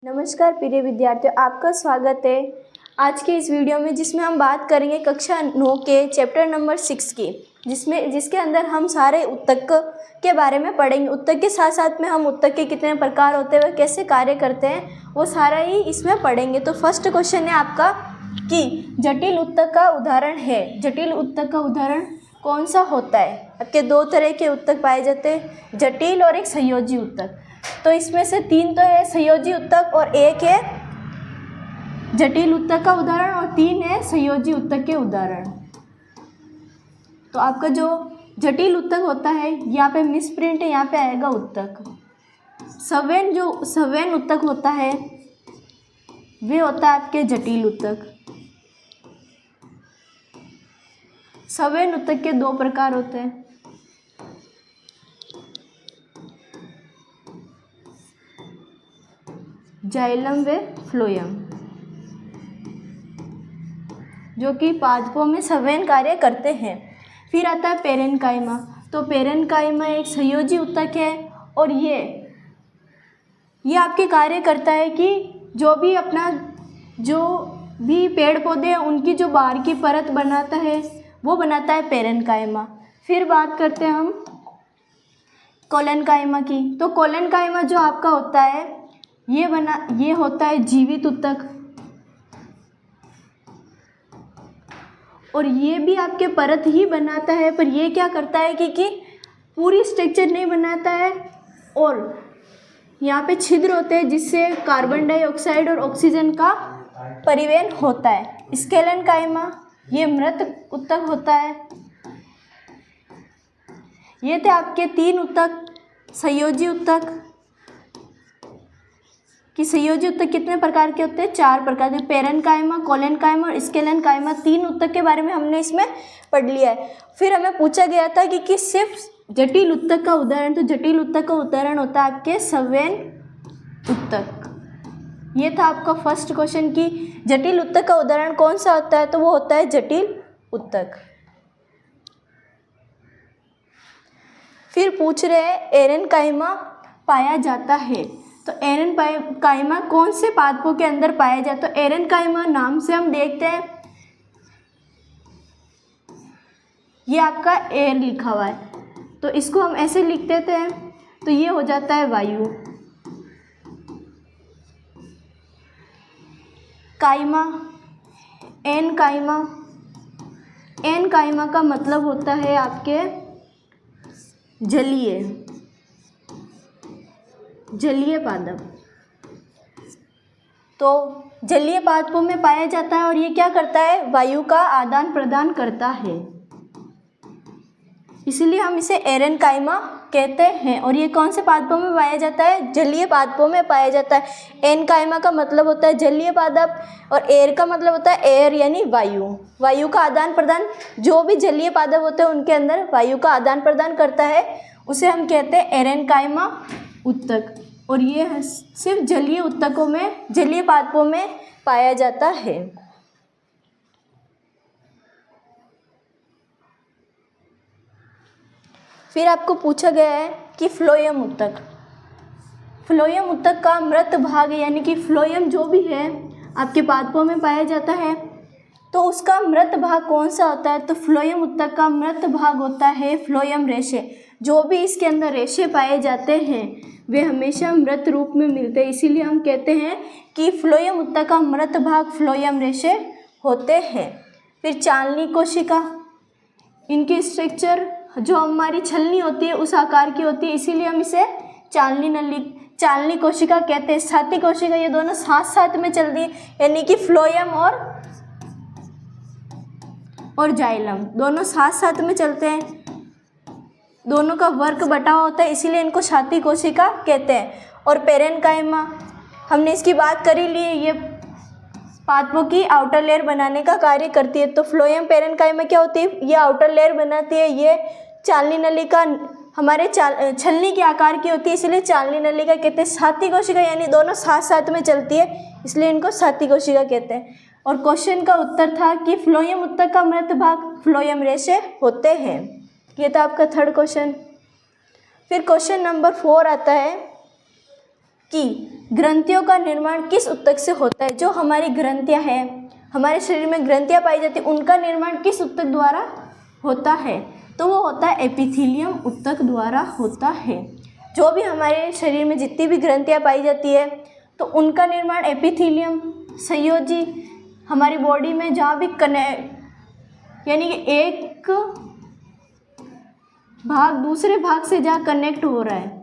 नमस्कार प्रिय विद्यार्थियों, आपका स्वागत है आज के इस वीडियो में, जिसमें हम बात करेंगे कक्षा 9 के चैप्टर नंबर 6 की, जिसके अंदर हम सारे उत्तक के बारे में पढ़ेंगे। उत्तक के साथ साथ में हम उत्तक के कितने प्रकार होते हैं, वह कैसे कार्य करते हैं, वो सारा ही इसमें पढ़ेंगे। तो फर्स्ट क्वेश्चन है आपका कि जटिल उत्तक का उदाहरण है। जटिल उत्तक का उदाहरण कौन सा होता है? आपके दो तरह के उत्तक पाए जाते हैं, जटिल और एक संयोजी उत्तक। तो इसमें से तीन तो है संयोजी उत्तक और एक है जटिल उत्तक का उदाहरण और तीन है संयोजी उत्तक के उदाहरण। तो आपका जो जटिल उत्तक होता है, यहाँ पे मिसप्रिंट है, यहाँ पे आएगा उत्तक। सवर्ण उत्तक होता है वे होता है आपके जटिल उत्तक। सवर्ण उत्तक के दो प्रकार होते हैं, जाइलम व फ्लोएम, जो कि पादपों में सवर्ण कार्य करते हैं। फिर आता है पेरेन्काइमा। तो पेरेन्काइमा एक संयोजी उत्तक है और ये आपके कार्य करता है कि जो भी पेड़ पौधे हैं उनकी जो बाहर की परत बनाता है वो बनाता है पेरेन्काइमा। फिर बात करते हैं हम कोलेनकाइमा की। तो कोलेनकाइमा जो आपका होता है ये होता है जीवित उत्तक और ये भी आपके परत ही बनाता है, पर ये क्या करता है कि पूरी स्ट्रक्चर नहीं बनाता है और यहाँ पे छिद्र होते हैं जिससे कार्बन डाइऑक्साइड और ऑक्सीजन का परिवहन होता है। स्केलेनकाइमा ये मृत उत्तक होता है। ये थे आपके तीन उत्तक। संयोजी उत्तक कि संयोजी उत्तक कितने प्रकार के होते हैं? चार प्रकार के, पेरेन्काइमा, कोलेनकाइमा और स्केलेनकाइमा। तीन उत्तक के बारे में हमने इसमें पढ़ लिया है। फिर हमें पूछा गया था कि सिर्फ जटिल उत्तक का उदाहरण, तो जटिल उत्तक का उदाहरण होता है आपके सवर्ण उत्तक। ये था आपका फर्स्ट क्वेश्चन कि जटिल उत्तक का उदाहरण कौन सा होता है, तो वो होता है जटिल उत्तक। फिर पूछ रहे हैं एरेनकाइमा पाया जाता है, तो एरेनकाइमा कौन से पादपों के अंदर पाया जाता है? तो एरेनकाइमा नाम से हम देखते हैं ये आपका एयर लिखा हुआ है, तो इसको हम ऐसे लिख देते हैं, तो ये हो जाता है वायु। काइमा, एनकाइमा, एनकाइमा का मतलब होता है आपके जलीय पादप। तो जलीय पादपों में पाया जाता है और ये क्या करता है? वायु का आदान प्रदान करता है, इसलिए हम इसे एरेनकाइमा कहते हैं। और ये कौन से पादपों में पाया जाता है? जलीय पादपों में पाया जाता है। एनकाइमा का मतलब होता है जलीय पादप और एयर का मतलब होता है एयर यानी वायु का आदान प्रदान। जो भी जलीय पादप होते हैं उनके अंदर वायु का आदान प्रदान करता है, उसे हम कहते हैं एरेनकाइमा उत्तक। और ये सिर्फ जलीय उत्तकों में, जलीय पादपों में पाया जाता है। फिर आपको पूछा गया है कि फ्लोएम उत्तक। फ्लोएम उत्तक का मृत भाग यानी कि फ्लोएम जो भी है आपके पादपों में पाया जाता है, तो उसका मृत भाग कौन सा होता है? तो फ्लोएम उत्तक का मृत भाग होता है फ्लोएम रेशे। जो भी इसके अंदर रेशे पाए जाते हैं वे हमेशा मृत रूप में मिलते हैं, इसीलिए हम कहते हैं कि फ्लोएम उत्तक का मृत भाग फ्लोएम रेशे होते हैं। फिर चालनी कोशिका, इनकी स्ट्रक्चर जो हमारी छलनी होती है उस आकार की होती है, इसीलिए हम इसे चालनी कोशिका कहते हैं। छाती कोशिका, ये दोनों साथ साथ में चलती है, यानी कि फ्लोएम और जाइलम दोनों साथ साथ में चलते हैं। दोनों का वर्क बटा होता है, इसीलिए इनको छाती कोशिका कहते हैं। और पेरेन्काइमा हमने इसकी बात कर ही ली है, ये पादपों की आउटर लेयर बनाने का कार्य करती है। तो फ्लोएम पेरेन्काइमा क्या होती है? ये आउटर लेयर बनाती है। ये चालनी नलिका हमारे छलनी के आकार की होती है, इसलिए चालनी नलिका कहते हैं। छाती कोशिका यानी दोनों साथ साथ में चलती है, इसलिए इनको छाती कोशिका कहते हैं। और क्वेश्चन का उत्तर था कि फ्लोएम उत्तक का मृत भाग फ्लोएम रेशे होते हैं। ये था आपका थर्ड क्वेश्चन। फिर क्वेश्चन नंबर 4 आता है कि ग्रंथियों का निर्माण किस ऊतक से होता है। जो हमारी ग्रंथियां हैं, हमारे शरीर में ग्रंथियां पाई जाती हैं, उनका निर्माण किस ऊतक द्वारा होता है, तो वो होता है एपिथीलियम ऊतक द्वारा होता है। जो भी हमारे शरीर में जितनी भी ग्रंथियां पाई जाती है तो उनका निर्माण एपिथीलियम संयोजी हमारी बॉडी में जहाँ भी यानी कि एक भाग दूसरे भाग से जहाँ कनेक्ट हो रहा है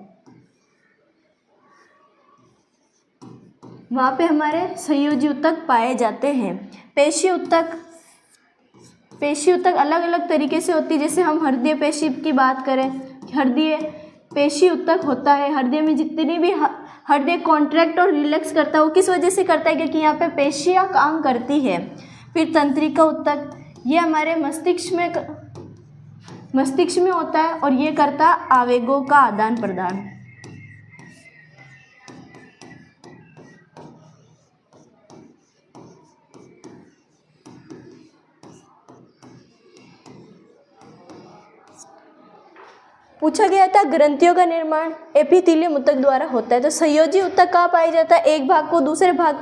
वहाँ पे हमारे संयोजी ऊतक पाए जाते हैं। पेशी ऊतक अलग अलग तरीके से होती है। जैसे हम हृदय पेशी की बात करें, हृदय पेशी ऊतक होता है। हृदय में जितनी भी हृदय कॉन्ट्रैक्ट और रिलैक्स करता है वो किस वजह से करता है, क्योंकि यहाँ पे पेशियाँ काम करती है। फिर तंत्रिका ऊतक, ये हमारे मस्तिष्क में होता है और ये करता है आवेगों का आदान प्रदान। पूछा गया था ग्रंथियों का निर्माण एपिथेलियम ऊतक द्वारा होता है। तो संयोजी ऊतक कहाँ पाया जाता है, एक भाग को दूसरे भाग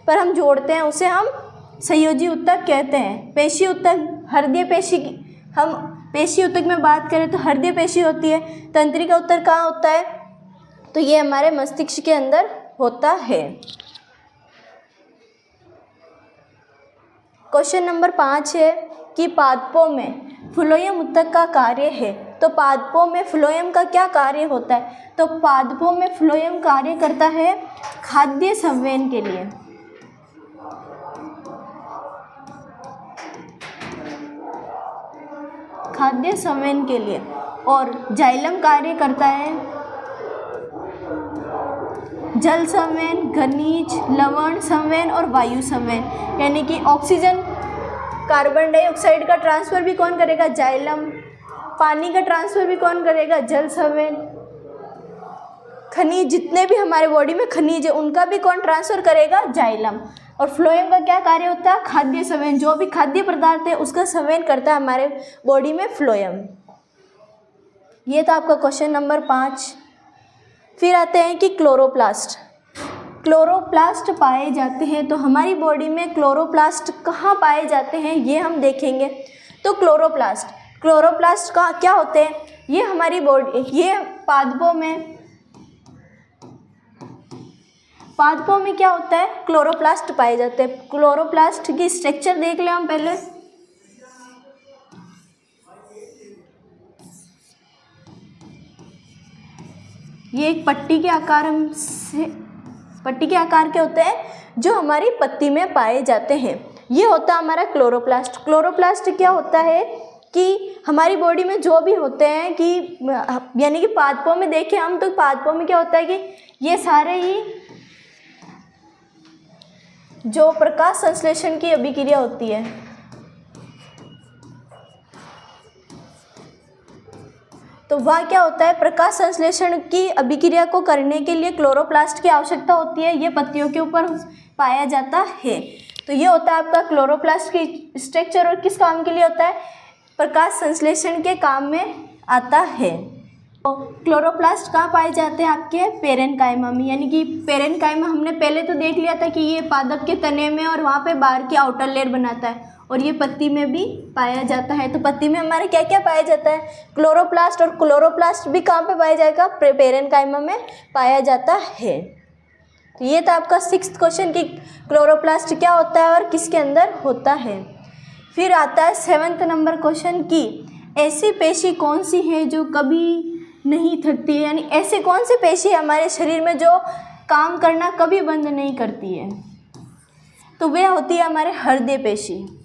पर हम जोड़ते हैं, उसे हम संयोजी ऊतक कहते हैं। पेशी ऊतक, हृदय पेशी की हम पेशी ऊतक में बात करें तो हृदय पेशी होती है। तंत्रिका ऊतक कहाँ होता है, तो ये हमारे मस्तिष्क के अंदर होता है। क्वेश्चन नंबर 5 है कि पादपों में फ्लोएम ऊतक का कार्य है। तो पादपों में फ्लोएम का क्या कार्य होता है, तो पादपों में फ्लोएम कार्य करता है खाद्य संवहन के लिए। खाद्य संवहन के लिए। और जाइलम कार्य करता है जल संवहन, खनिज, लवण संवहन और वायु संवहन। यानी कि ऑक्सीजन, कार्बन डाइऑक्साइड का ट्रांसफ़र भी कौन करेगा, जाइलम। पानी का ट्रांसफ़र भी कौन करेगा, जल संवहन। खनिज, जितने भी हमारे बॉडी में खनिज है उनका भी कौन ट्रांसफ़र करेगा, जाइलम। और फ्लोएम का क्या कार्य होता है, खाद्य संवहन। जो भी खाद्य पदार्थ है उसका संवहन करता है हमारे बॉडी में फ्लोएम। ये था आपका क्वेश्चन नंबर 5। फिर आते हैं कि क्लोरोप्लास्ट पाए जाते हैं। तो हमारी बॉडी में क्लोरोप्लास्ट कहाँ पाए जाते हैं ये हम देखेंगे। तो क्लोरोप्लास्ट का क्या होते हैं, ये हमारी बॉडी, ये पादपों में क्या होता है, क्लोरोप्लास्ट पाए जाते हैं। क्लोरोप्लास्ट की स्ट्रक्चर देख लें हम पहले। ये एक पट्टी के आकार के होते हैं जो हमारी पत्ती में पाए जाते हैं। ये होता है हमारा क्लोरोप्लास्ट। क्लोरोप्लास्ट क्या होता है कि हमारी बॉडी में जो भी होते हैं कि यानी कि पादपों में देखें हम, तो पादपों में क्या होता है कि ये सारे ही जो प्रकाश संश्लेषण की अभिक्रिया होती है, तो वह क्या होता है, प्रकाश संश्लेषण की अभिक्रिया को करने के लिए क्लोरोप्लास्ट की आवश्यकता होती है। ये पत्तियों के ऊपर पाया जाता है। तो ये होता है आपका क्लोरोप्लास्ट की स्ट्रक्चर, और किस काम के लिए होता है, प्रकाश संश्लेषण के काम में आता है। तो क्लोरोप्लास्ट कहाँ पाए जाते हैं, आपके पेरेन्काइमा में। यानी कि पेरेन्काइमा हमने पहले तो देख लिया था कि ये पादप के तने में और वहाँ पे बाहर की आउटर लेयर बनाता है, और ये पत्ती में भी पाया जाता है। तो पत्ती में हमारे क्या क्या पाया जाता है, क्लोरोप्लास्ट। और क्लोरोप्लास्ट भी कहाँ पे पाया जाएगा, पेरेन्काइमा में पाया जाता है। तो ये था आपका 6th क्वेश्चन कि क्लोरोप्लास्ट क्या होता है और किसके अंदर होता है। फिर आता है 7th नंबर क्वेश्चन कि ऐसी पेशी कौन सी है जो कभी नहीं थकती है। यानी ऐसे कौन सी पेशी है हमारे शरीर में जो काम करना कभी बंद नहीं करती है, तो वह होती है हमारे हृदय पेशी।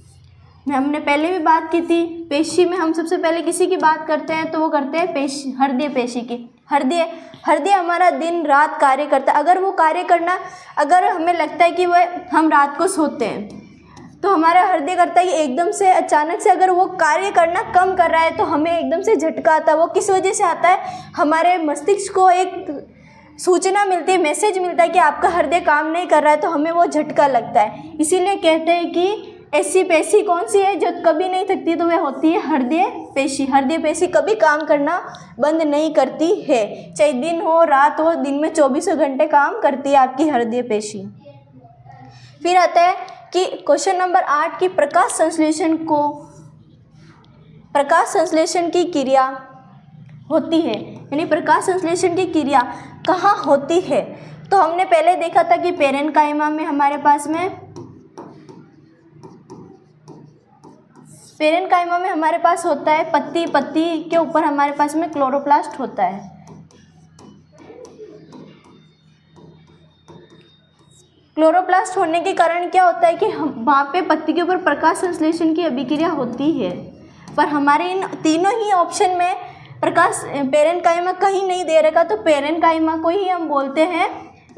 हमने पहले भी बात की थी, पेशी में हम सबसे पहले किसी की बात करते हैं तो वो करते हैं हृदय पेशी की। हृदय हमारा दिन रात कार्य करता है। अगर वो कार्य करना, अगर हमें लगता है कि हम रात को सोते हैं तो हमारा हृदय करता है कि एकदम से अचानक से अगर वो कार्य करना कम कर रहा है तो हमें एकदम से झटका आता है। वो किस वजह से आता है, हमारे मस्तिष्क को एक सूचना मिलती है, मैसेज मिलता है कि आपका हृदय काम नहीं कर रहा है, तो हमें वो झटका लगता है। इसीलिए कहते हैं कि ऐसी पेशी कौन सी है जो कभी नहीं थकती, तो वह होती है हृदय पेशी। हृदय पेशी कभी काम करना बंद नहीं करती है, चाहे दिन हो रात हो, दिन में 24 घंटे काम करती है आपकी हृदय पेशी। फिर आता है कि क्वेश्चन नंबर 8 की प्रकाश संश्लेषण की क्रिया होती है, यानी प्रकाश संश्लेषण की क्रिया कहाँ होती है। तो हमने पहले देखा था कि पेरेन्काइमा में हमारे पास होता है पत्ती के ऊपर हमारे पास में क्लोरोप्लास्ट होता है। क्लोरोप्लास्ट होने के कारण क्या होता है कि वहाँ पे पत्ती के ऊपर प्रकाश संश्लेषण की अभिक्रिया होती है, पर हमारे इन तीनों ही ऑप्शन में पेरेन्काइमा कहीं नहीं दे रखा, तो पेरेन्काइमा को ही हम बोलते हैं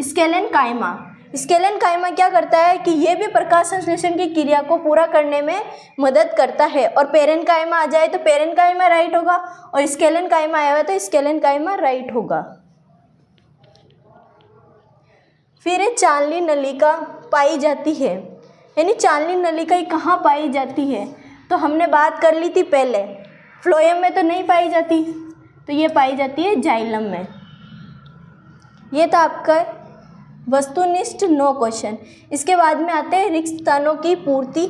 स्केलेन्काइमा। स्केलेन्काइमा क्या करता है कि ये भी प्रकाश संश्लेषण की क्रिया को पूरा करने में मदद करता है, और पेरेन्काइमा आ जाए तो पेरेन्काइमा राइट होगा, और स्केलेन्काइमा आया हुआ तो स्केलेन्काइमा राइट होगा। फिर चालनी नलिका पाई जाती है, यानी चालनी नलिका कहाँ पाई जाती है, तो हमने बात कर ली थी पहले, फ्लोएम में तो नहीं पाई जाती, तो ये पाई जाती है जाइलम में। ये था आपका वस्तुनिष्ठ 9 क्वेश्चन। इसके बाद में आते हैं रिक्त स्थानों की पूर्ति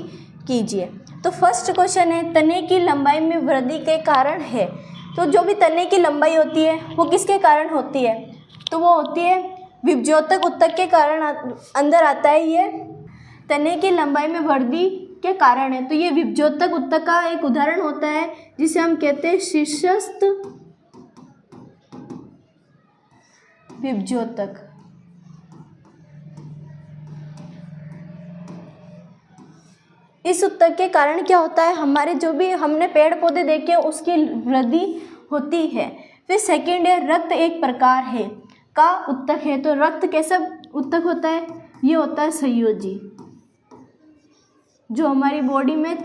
कीजिए। तो फर्स्ट क्वेश्चन है तने की लंबाई में वृद्धि के कारण है। तो जो भी तने की लंबाई होती है वो किसके कारण होती है, तो वो होती है विभज्योतक उत्तक के कारण अंदर आता है। ये तने की लंबाई में वृद्धि के कारण है, तो ये विभज्योतक उत्तक का एक उदाहरण होता है जिसे हम कहते हैं शीर्षस्थ विभज्योतक। इस उत्तक के कारण क्या होता है, हमारे जो भी हमने पेड़ पौधे देखे उसकी वृद्धि होती है। फिर सेकंड है रक्त एक प्रकार है का उत्तक है। तो रक्त कैसा उत्तक होता है, ये होता है संयोजी, जो हमारी बॉडी में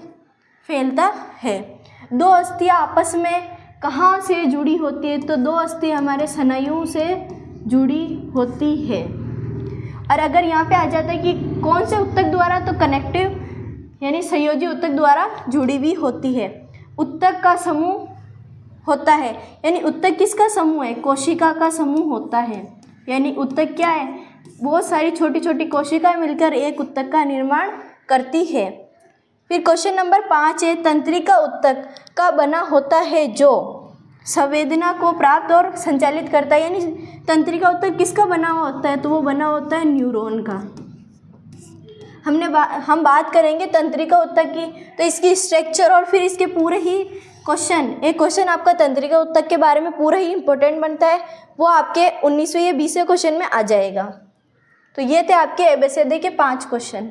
फैलता है। 2 अस्थियाँ आपस में कहाँ से जुड़ी होती है, तो 2 अस्थियाँ हमारे स्नायुओं से जुड़ी होती है। और अगर यहाँ पे आ जाता है कि कौन से उत्तक द्वारा, तो कनेक्टिव यानी संयोजी उत्तक द्वारा जुड़ी हुई होती है। उत्तक का समूह होता है, यानी उत्तक किसका समूह है, कोशिका का समूह होता है। यानी उत्तक क्या है, बहुत सारी छोटी छोटी कोशिकाएं मिलकर एक उत्तक का निर्माण करती है। फिर क्वेश्चन नंबर 5 है तंत्रिका उत्तक का बना होता है जो संवेदना को प्राप्त और संचालित करता है। यानी तंत्रिका उत्तक किसका बना हुआ होता है, तो वो बना होता है न्यूरॉन का। हम बात करेंगे तंत्रिका उत्तक की, तो इसकी स्ट्रक्चर और फिर इसके पूरे ही एक क्वेश्चन आपका तंत्रिका उत्तक के बारे में पूरा ही इंपॉर्टेंट बनता है, वो आपके 19वें या 20वें क्वेश्चन में आ जाएगा। तो ये थे आपके एबीसीडी के 5 क्वेश्चन।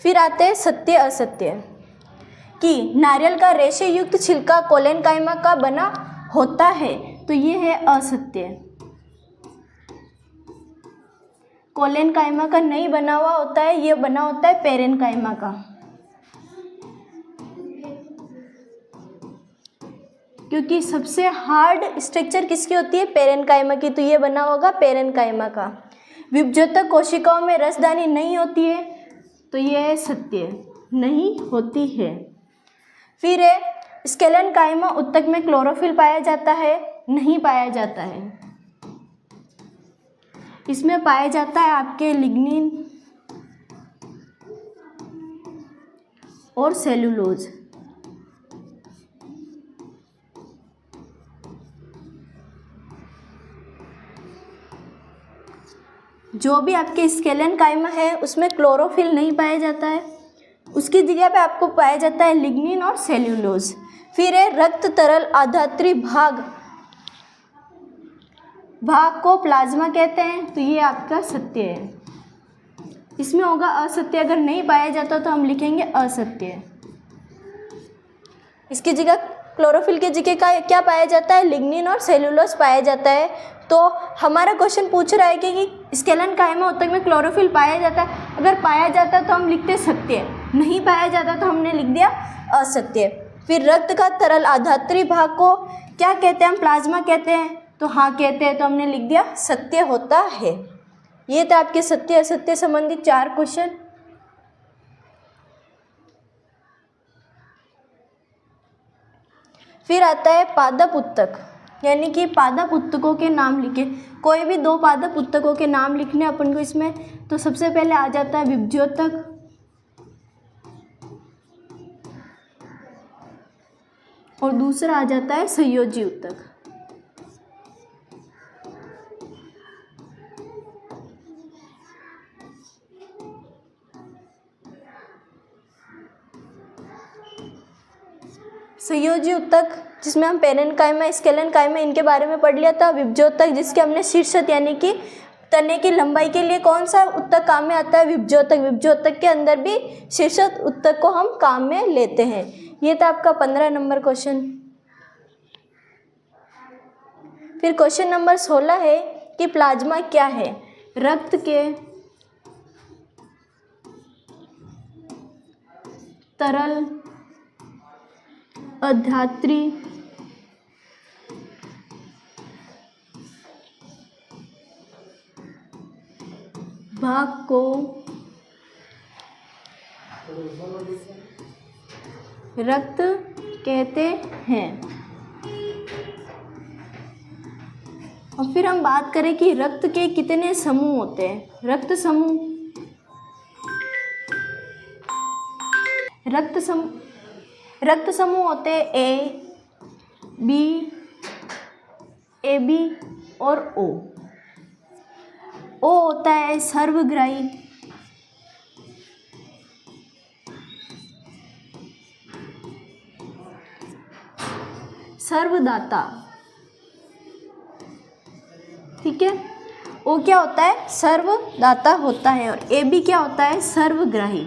फिर आते हैं सत्य असत्य कि नारियल का रेशे युक्त छिलका कोलेनकाइमा का बना होता है, तो ये है असत्य। कोलेनकाइमा का नहीं बना हुआ होता है, ये बना होता है पेरेन्काइमा का। क्योंकि सबसे हार्ड स्ट्रक्चर किसकी होती है, पेरेन्काइमा की, तो ये बना होगा पेरेन्काइमा का। विभज्योतक कोशिकाओं में रसदानी नहीं होती है, तो ये है सत्य, नहीं होती है। फिर है स्केलेन्काइमा उत्तक में क्लोरोफिल पाया जाता है, नहीं पाया जाता है। इसमें पाया जाता है आपके लिग्निन और सेलुलोज। जो भी आपके स्केलेन्काइमा है उसमें क्लोरोफिल नहीं पाया जाता है, उसकी जगह पे आपको पाया जाता है लिग्निन और सेल्यूलोज। फिर है रक्त तरल आधात्री भाग को प्लाज्मा कहते हैं, तो ये आपका सत्य है। इसमें होगा असत्य, अगर नहीं पाया जाता तो हम लिखेंगे असत्य। इसकी जगह क्लोरोफिल की जगह का क्या पाया जाता है, लिग्निन और सेल्यूलोज पाया जाता है। तो हमारा क्वेश्चन पूछ रहा है कि स्केलेन्काइमा उत्तक में क्लोरोफिल पाया जाता है, अगर पाया जाता तो हम लिखते सत्य, नहीं पाया जाता तो हमने लिख दिया असत्य। फिर रक्त का तरल आधात्री भाग को क्या कहते हैं, हम प्लाज्मा कहते हैं, तो हाँ कहते हैं, तो हमने लिख दिया सत्य होता है। ये थे आपके सत्य असत्य संबंधित 4 क्वेश्चन। फिर आता है पादप उत्तक, यानी कि पादप उत्तकों के नाम लिखे। कोई भी 2 पादप उत्तकों के नाम लिखने अपन को इसमें। तो सबसे पहले आ जाता है विभज्योतक, और दूसरा आ जाता है संयोजी उत्तक। संयोजी उत्तक जिसमें हम पेरेन्काइमा, स्केलेन्काइमा इनके बारे में पढ़ लिया था। विभज्योतक जिसके हमने शीर्षक यानी कि तने की लंबाई के लिए कौन सा उत्तक काम में आता है, विभज्योतक। विभज्योतक के अंदर भी शीर्षक उत्तक को हम काम में लेते हैं। ये था आपका 15 नंबर क्वेश्चन। फिर क्वेश्चन नंबर 16 है कि प्लाज्मा क्या है। रक्त के तरल अधात्री भाग को रक्त कहते हैं। और फिर हम बात करें कि रक्त के कितने समूह होते हैं। रक्त समूह होते हैं ए, बी, ए बी और ओ। ओ होता है सर्वग्राही, सर्वदाता, ठीक है। ओ क्या होता है, सर्वदाता होता है। और ए बी क्या होता है, सर्वग्राही।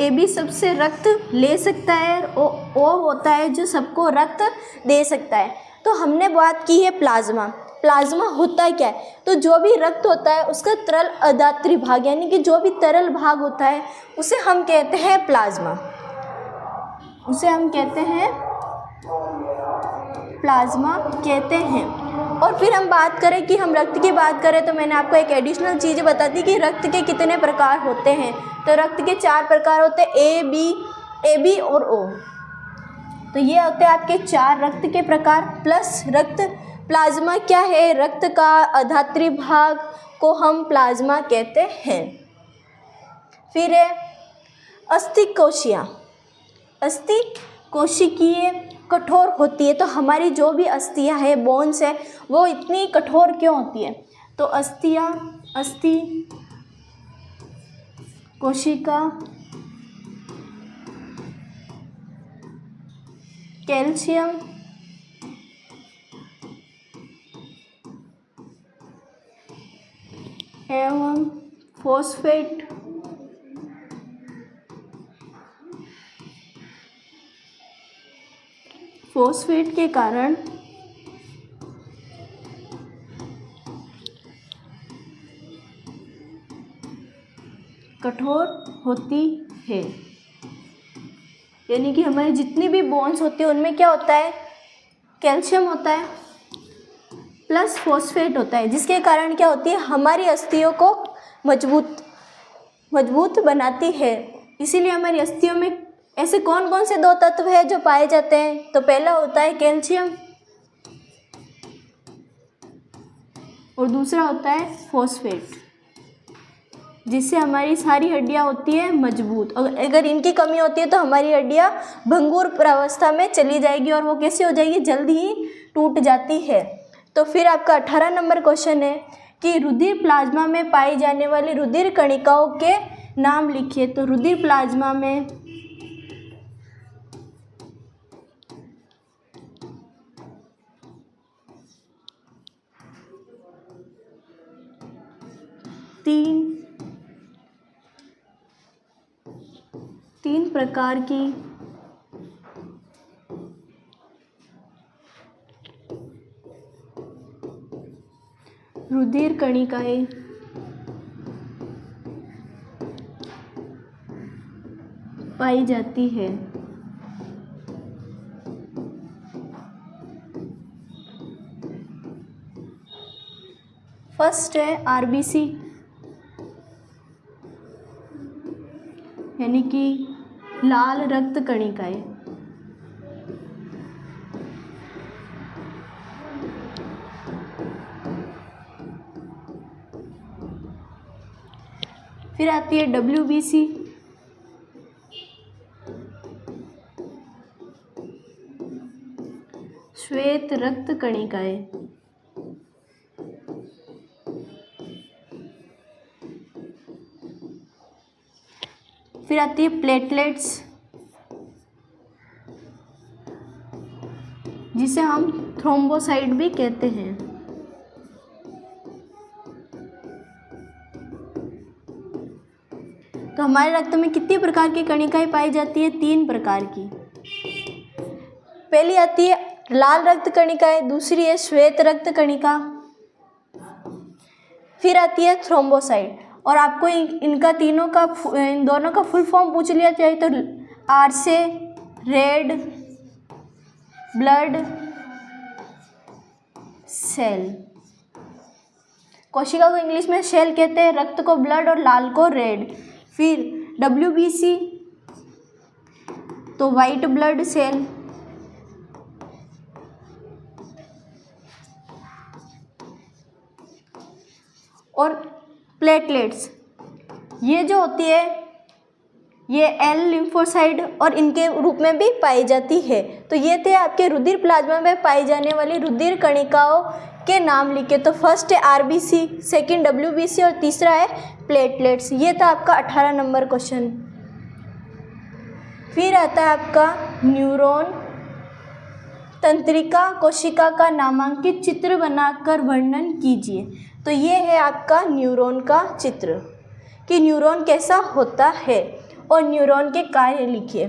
ए बी सबसे रक्त ले सकता है। ओ होता है जो सबको रक्त दे सकता है। तो हमने बात की है प्लाज्मा। प्लाज्मा होता है क्या है, तो जो भी रक्त होता है उसका तरल अधात्री भाग, यानी कि जो भी तरल भाग होता है उसे हम कहते हैं प्लाज्मा। प्लाज्मा कहते हैं। और फिर हम बात करें कि हम रक्त की बात करें तो मैंने आपको एक एडिशनल चीज़ बता दी कि रक्त के कितने प्रकार होते हैं। तो रक्त के 4 प्रकार होते हैं, ए बी और ओ। तो ये होते हैं आपके 4 रक्त के प्रकार। प्लस रक्त प्लाज्मा क्या है, रक्त का अधात्री भाग को हम प्लाज्मा कहते हैं। फिर है अस्थि कोशिकीय कठोर होती है। तो हमारी जो भी अस्थियां है, बोन्स है, वो इतनी कठोर क्यों होती है। तो अस्थि कोशिका कैल्शियम एवं फॉस्फेट के कारण कठोर होती है। यानी कि हमारी जितनी भी बोन्स होती है उनमें क्या होता है, कैल्शियम होता है प्लस फॉस्फेट होता है, जिसके कारण क्या होती है, हमारी अस्थियों को मजबूत बनाती है। इसीलिए हमारी अस्थियों में ऐसे कौन कौन से 2 तत्व है जो पाए जाते हैं। तो पहला होता है कैल्शियम और दूसरा होता है फॉस्फेट, जिससे हमारी सारी हड्डियां होती है मजबूत। और अगर इनकी कमी होती है तो हमारी हड्डियां भंगुर प्रावस्था में चली जाएगी और वो कैसी हो जाएगी, जल्द ही टूट जाती है। तो फिर आपका 18 नंबर क्वेश्चन है कि रुधिर प्लाज्मा में पाई जाने वाली रुधिर कणिकाओं के नाम लिखिए। तो रुधिर प्लाज्मा में तीन प्रकार की रुधिर कणिकाएं पाई जाती है। फर्स्ट है आरबीसी, यानी कि लाल रक्त कणिकाएं। फिर आती है डब्ल्यूबीसी, श्वेत रक्त कणिकाएं। फिर आती है प्लेटलेट्स, जिसे हम थ्रोम्बोसाइट भी कहते हैं। तो हमारे रक्त में कितनी प्रकार की कणिकाएं पाई जाती है? 3 प्रकार की। पहली आती है लाल रक्त कणिकाएं, दूसरी है श्वेत रक्त कणिका, फिर आती है थ्रोम्बोसाइट। और आपको इनका तीनों का इन दोनों का फुल फॉर्म पूछ लिया जाए तो आर से रेड ब्लड सेल। कोशिका को इंग्लिश में सेल कहते हैं, रक्त को ब्लड और लाल को रेड। फिर डब्ल्यूबीसी तो वाइट ब्लड सेल। और प्लेटलेट्स ये जो होती है ये एल लिम्फोसाइट और इनके रूप में भी पाई जाती है। तो ये थे आपके रुधिर प्लाज्मा में पाई जाने वाली रुधिर कणिकाओं के नाम लिखे। तो फर्स्ट है आरबीसी, सेकंड डब्ल्यूबीसी और तीसरा है प्लेटलेट्स। ये था आपका 18 नंबर क्वेश्चन। फिर आता है आपका न्यूरॉन। तंत्रिका कोशिका का नामांकित चित्र बनाकर वर्णन कीजिए। तो ये है आपका न्यूरॉन का चित्र कि न्यूरॉन कैसा होता है और न्यूरॉन के कार्य लिखिए।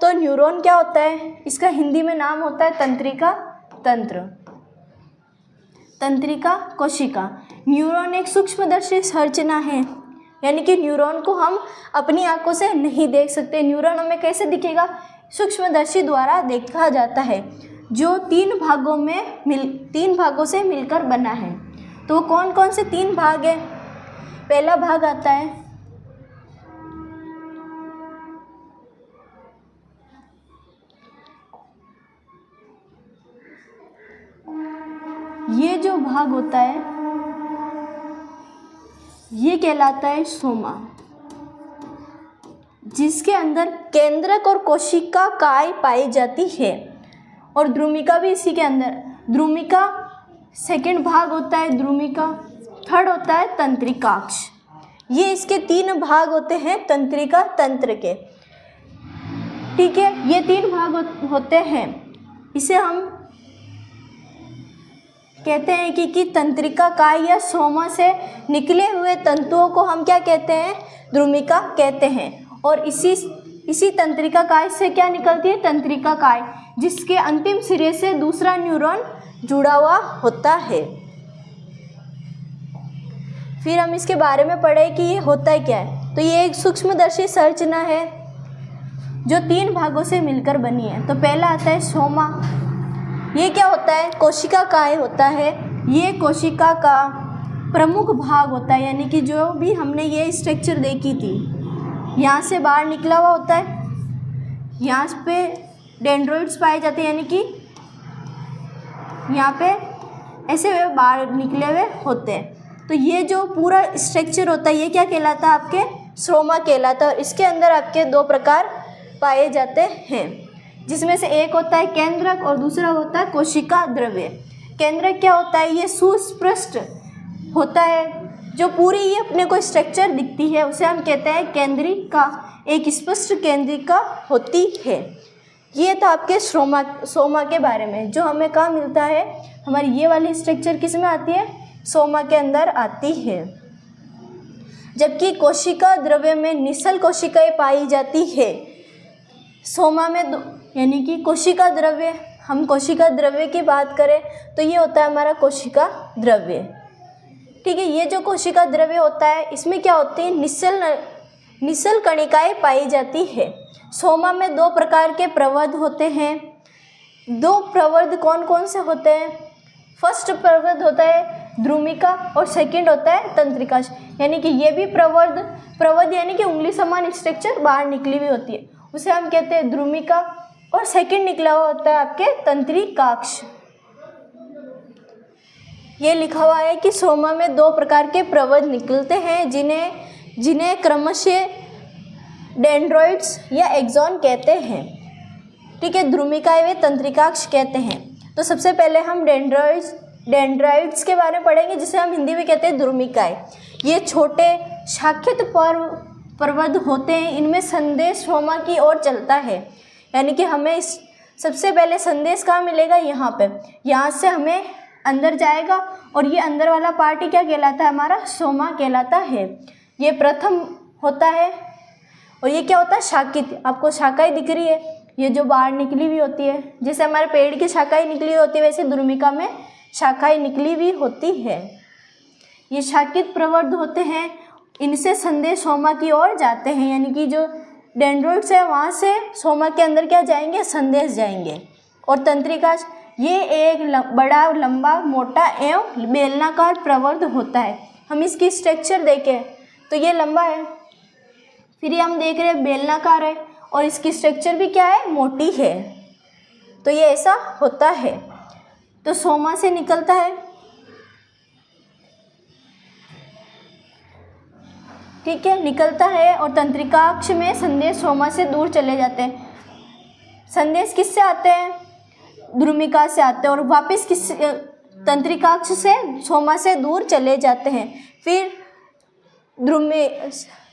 तो न्यूरॉन क्या होता है? इसका हिंदी में नाम होता है तंत्रिका तंत्र, तंत्रिका कोशिका। न्यूरॉन एक सूक्ष्मदर्शी संरचना है, यानी कि न्यूरॉन को हम अपनी आंखों से नहीं देख सकते। न्यूरॉन हमें कैसे दिखेगा? सूक्ष्मदर्शी द्वारा देखा जाता है, जो 3 भागों से मिलकर बना है। तो कौन कौन से 3 भाग हैं? पहला भाग आता है ये जो भाग होता है ये कहलाता है सोमा, जिसके अंदर केंद्रक और कोशिका काय पाई जाती है और द्रुमिका भी इसी के अंदर। द्रुमिका सेकंड भाग होता है द्रुमिका, थर्ड होता है तंत्रिकाक्ष। ये इसके 3 भाग होते हैं तंत्रिका तंत्र के। ठीक है, ये 3 भाग होते हैं। इसे हम कहते हैं कि तंत्रिका काय या सोमा से निकले हुए तंतुओं को हम क्या कहते हैं? द्रुमिका कहते हैं। और इसी तंत्रिका काय से क्या निकलती है? तंत्रिका काय, जिसके अंतिम सिरे से दूसरा न्यूरॉन जुड़ा हुआ होता है। फिर हम इसके बारे में पढ़े कि ये होता है क्या है। तो ये एक सूक्ष्मदर्शी संरचना है जो 3 भागों से मिलकर बनी है। तो पहला आता है सोमा। ये क्या होता है? कोशिका काय होता है। ये कोशिका का प्रमुख भाग होता है, यानी कि जो भी हमने ये स्ट्रक्चर देखी थी, यहाँ से बाहर निकला हुआ होता है। यहाँ पे डेंड्रोइड्स पाए जाते हैं, यानी कि यहाँ पे ऐसे वे बाहर निकले हुए होते हैं। तो ये जो पूरा स्ट्रक्चर होता है ये क्या कहलाता है? आपके स्ट्रोमा कहलाता है। और इसके अंदर आपके 2 प्रकार पाए जाते हैं, जिसमें से एक होता है केंद्रक और दूसरा होता है कोशिका द्रव्य। केंद्रक क्या होता है? ये सुस्पष्ट होता है, जो पूरी ये अपने को स्ट्रक्चर दिखती है उसे हम कहते हैं केंद्रिका। एक स्पष्ट केंद्रिका होती है। ये था आपके सोमा के बारे में, जो हमें कहाँ मिलता है? हमारी ये वाली स्ट्रक्चर किस में आती है? सोमा के अंदर आती है। जबकि कोशिका द्रव्य में निश्चल कोशिकाएं पाई जाती है। सोमा में यानी कि कोशिका द्रव्य, हम कोशिका द्रव्य की बात करें तो ये होता है हमारा कोशिका द्रव्य। ठीक है, ये जो कोशिका द्रव्य होता है इसमें क्या होती है? निश्चल कणिकाएं पाई जाती है। सोमा में 2 प्रकार के प्रवर्ध होते हैं। 2 प्रवर्ध कौन कौन से होते हैं? फर्स्ट प्रवर्ध होता है द्रुमिका और सेकंड होता है तंत्रिकाक्ष। यानी कि ये भी प्रवर्ध यानी कि उंगली समान स्ट्रक्चर बाहर निकली हुई होती है, उसे हम कहते हैं द्रुमिका, और सेकंड निकला हुआ होता है आपके तंत्रिकाक्ष। ये लिखा हुआ है कि सोमा में दो प्रकार के प्रवर्ध निकलते हैं जिन्हें क्रमशः डेंड्रॉइड्स या एक्सॉन कहते हैं। ठीक है, द्रुमिका वे तंत्रिकाक्ष कहते हैं। तो सबसे पहले हम डेंड्रॉइड्स के बारे में पढ़ेंगे, जिसे हम हिंदी में कहते हैं द्रुमिकाएं। ये छोटे शाखित प्रवर्ध होते हैं, इनमें संदेश सोमा की ओर चलता है। यानी कि हमें सबसे पहले संदेश कहाँ मिलेगा, यहाँ पे, यहाँ से हमें अंदर जाएगा और ये अंदर वाला पार्ट ही क्या कहलाता है, हमारा सोमा कहलाता है। ये प्रथम होता है और ये क्या होता है, शाखित। आपको शाखाएं दिख रही है, ये जो बाहर निकली हुई होती है, जैसे हमारे पेड़ की शाखाएं निकली हुई होती है, वैसे द्रुमिका में शाखाएं निकली हुई होती है। ये शाखित प्रवर्ध होते हैं, इनसे संदेश सोमा की ओर जाते हैं। यानी कि जो डेंड्रॉइड्स है वहाँ से सोमा के अंदर क्या जाएंगे, संदेश जाएंगे। और तंत्रिकाक्ष ये एक बड़ा, लंबा, मोटा एवं बेलनाकार प्रवर्ध होता है। हम इसकी स्ट्रक्चर देखें तो ये लंबा है, फिर ये हम देख रहे हैं बेलनाकार है, और इसकी स्ट्रक्चर भी क्या है, मोटी है। तो ये ऐसा होता है। तो सोमा से निकलता है, ठीक है, निकलता है, और तंत्रिकाक्ष में संदेश सोमा से दूर चले जाते हैं। संदेश किससे आते हैं, द्रुमिका से आते हैं, और वापस किस तंत्रिकाक्ष से सोमा से दूर चले जाते हैं। फिर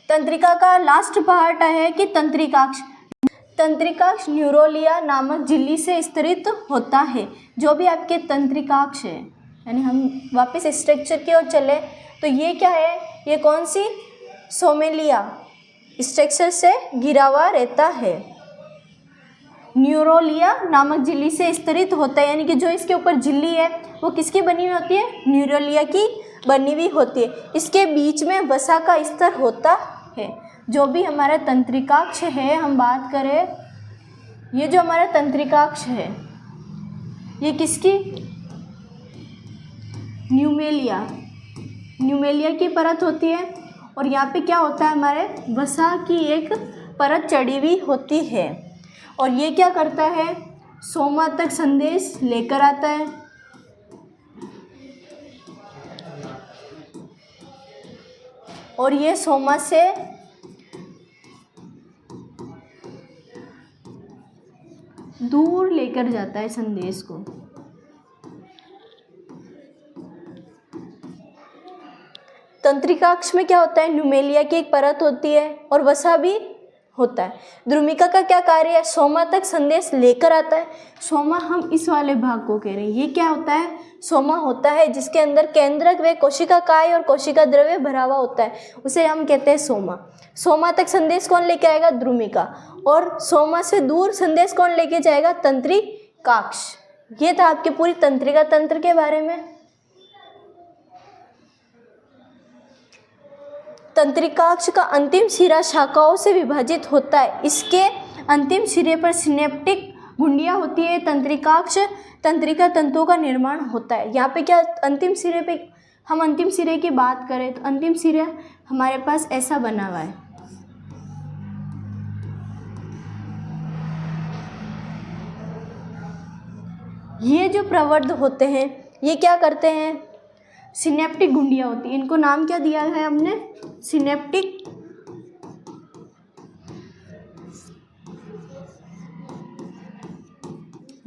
तंत्रिका का लास्ट पार्ट है कि तंत्रिकाक्ष न्यूरोलिया नामक झिल्ली से स्तरित होता है। जो भी आपके तंत्रिकाक्ष है, यानी हम वापस स्ट्रक्चर की ओर चले तो ये क्या है, ये कौन सी, सोमेलिया स्ट्रक्चर से घिरा हुआ रहता है। न्यूरोलिया नामक झिल्ली से स्तरित होता है, यानी कि जो इसके ऊपर झिल्ली है वो किसकी बनी हुई होती है, न्यूरोलिया की बनी हुई होती है। इसके बीच में वसा का स्तर होता है। जो भी हमारा तंत्रिकाक्ष है, हम बात करें, ये जो हमारा तंत्रिकाक्ष है ये किसकी, न्यूमेलिया की परत होती है, और यहाँ पे क्या होता है, हमारे वसा की एक परत चढ़ी हुई होती है। और ये क्या करता है, सोमा तक संदेश लेकर आता है। और ये सोमा से दूर लेकर जाता है संदेश को। तंत्रिकाक्ष में क्या होता है, न्यूमेलिया की एक परत होती है और वसा भी होता है। द्रुमिका का क्या कार्य है, सोमा तक संदेश लेकर आता है। सोमा हम इस वाले भाग को कह रहे हैं, ये क्या होता है, सोमा होता है, जिसके अंदर केंद्रक व कोशिका काय और कोशिका द्रव्य भरा हुआ होता है, उसे हम कहते हैं सोमा। सोमा तक संदेश कौन लेके आएगा, द्रुमिका, और सोमा से दूर संदेश कौन लेके जाएगा, तंत्रिकाक्ष। ये था आपकी पूरी तंत्रिका तंत्र के बारे में। तंत्रिकाक्ष का अंतिम सिरा शाखाओं से विभाजित होता है। इसके अंतिम सिरे पर सिनेप्टिक घुंडियाँ होती है। तंत्रिकाक्ष तंत्रिका तंतुओं का निर्माण होता है। यहाँ पे क्या, अंतिम सिरे पे हम अंतिम सिरे की बात करें तो अंतिम सिरा हमारे पास ऐसा बना हुआ है। ये जो प्रवर्ध होते हैं ये क्या करते हैं, सिनेप्टिक घुंडियाँ होती हैं। इनको नाम क्या दिया है हमने, सिनेप्टिक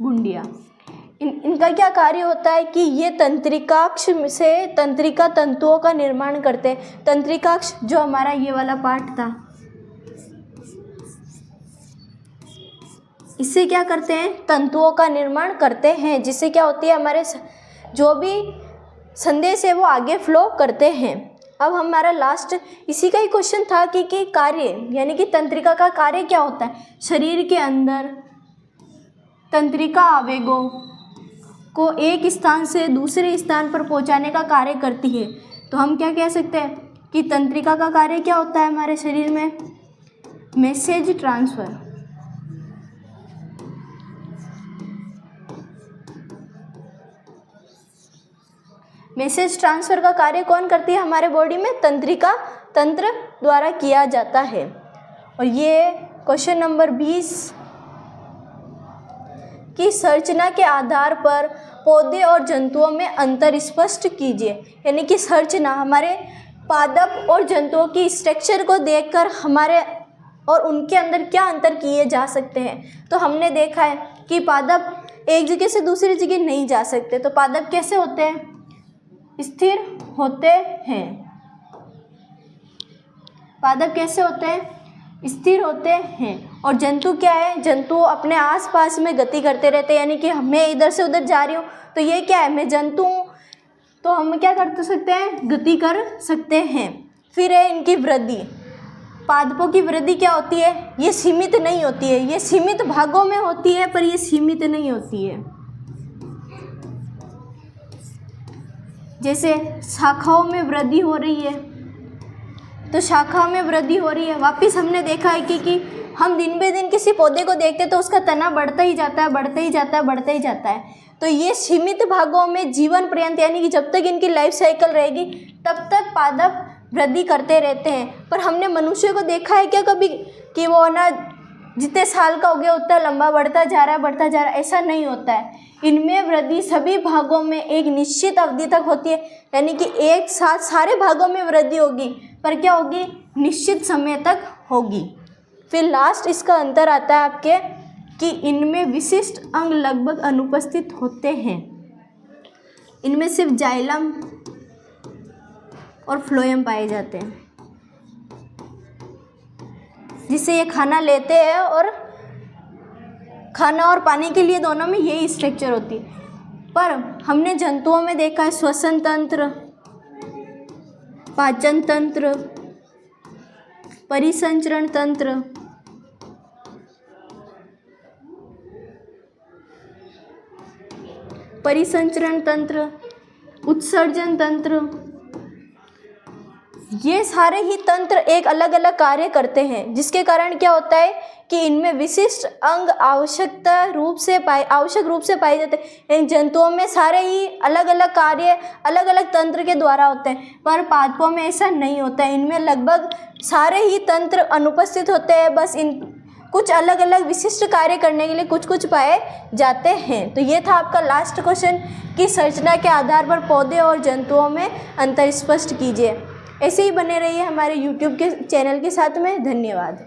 घुंडियाँ। इनका क्या कार्य होता है कि ये तंत्रिकाक्ष से तंत्रिका तंतुओं का निर्माण करते हैं। तंत्रिकाक्ष जो हमारा ये वाला पार्ट था, इससे क्या करते हैं, तंतुओं का निर्माण करते हैं, जिससे क्या होती है, हमारे जो भी संदेश है वो आगे फ्लो करते हैं। अब हमारा लास्ट इसी का ही क्वेश्चन था कि कार्य, यानी कि तंत्रिका का कार्य क्या होता है। शरीर के अंदर तंत्रिका आवेगों को एक स्थान से दूसरे स्थान पर पहुंचाने का कार्य करती है। तो हम क्या कह सकते हैं कि तंत्रिका का कार्य क्या होता है हमारे शरीर में, मैसेज ट्रांसफ़र। मैसेज ट्रांसफ़र का कार्य कौन करती है हमारे बॉडी में? तंत्रिका तंत्र द्वारा किया जाता है। और ये क्वेश्चन नंबर 20 की संरचना के आधार पर पौधे और जंतुओं में अंतर स्पष्ट कीजिए। यानी कि संरचना, हमारे पादप और जंतुओं की स्ट्रक्चर को देखकर हमारे और उनके अंदर क्या अंतर किए जा सकते हैं। तो हमने देखा है कि पादप एक जगह से दूसरी जगह नहीं जा सकते। तो पादप कैसे होते हैं? स्थिर होते हैं। पादप कैसे होते हैं? स्थिर होते हैं। और जंतु क्या है? जंतु अपने आसपास में गति करते रहते हैं। यानी कि मैं इधर से उधर जा रही हूँ तो ये क्या है? मैं जंतु हूँ, तो हम क्या कर सकते हैं? गति कर सकते हैं। फिर है इनकी वृद्धि। पादपों की वृद्धि क्या होती है? ये सीमित नहीं होती है, ये सीमित भागों में होती है, पर ये सीमित नहीं होती है। जैसे शाखाओं में वृद्धि हो रही है, तो शाखा में वृद्धि हो रही है। वापिस हमने देखा है कि हम दिन बे दिन किसी पौधे को देखते तो उसका तना बढ़ता ही जाता है, बढ़ता ही जाता है, बढ़ता ही जाता है। तो ये सीमित भागों में जीवन पर्यंत, यानी कि जब तक इनकी लाइफ साइकिल रहेगी तब तक पादप वृद्धि करते रहते हैं। पर हमने मनुष्य को देखा है क्या कभी कि वो ना जितने साल का हो गया उतना लंबा बढ़ता जा रहा है, बढ़ता जा रहा है? ऐसा नहीं होता है। इनमें वृद्धि सभी भागों में एक निश्चित अवधि तक होती है। यानी कि एक साथ सारे भागों में वृद्धि होगी, पर क्या होगी? निश्चित समय तक होगी। फिर लास्ट इसका अंतर आता है आपके कि इनमें विशिष्ट अंग लगभग अनुपस्थित होते हैं। इनमें सिर्फ जाइलम और फ्लोएम पाए जाते हैं, जिससे ये खाना लेते हैं, और खाना और पानी के लिए दोनों में यही स्ट्रक्चर होती है। पर हमने जंतुओं में देखा है श्वसन तंत्र, पाचन तंत्र, परिसंचरण तंत्र, उत्सर्जन तंत्र, ये सारे ही तंत्र एक अलग अलग कार्य करते हैं, जिसके कारण क्या होता है कि इनमें विशिष्ट अंग आवश्यक रूप से पाए जाते हैं। इन जंतुओं में सारे ही अलग अलग कार्य अलग अलग तंत्र के द्वारा होते हैं, पर पादपों में ऐसा नहीं होता है। इनमें लगभग सारे ही तंत्र अनुपस्थित होते हैं, बस इन कुछ अलग अलग विशिष्ट कार्य करने के लिए कुछ कुछ पाए जाते हैं। तो ये था आपका लास्ट क्वेश्चन कि संरचना के आधार पर पौधे और जंतुओं में अंतर स्पष्ट कीजिए। ऐसे ही बने रहिए हमारे YouTube के चैनल के साथ में। धन्यवाद।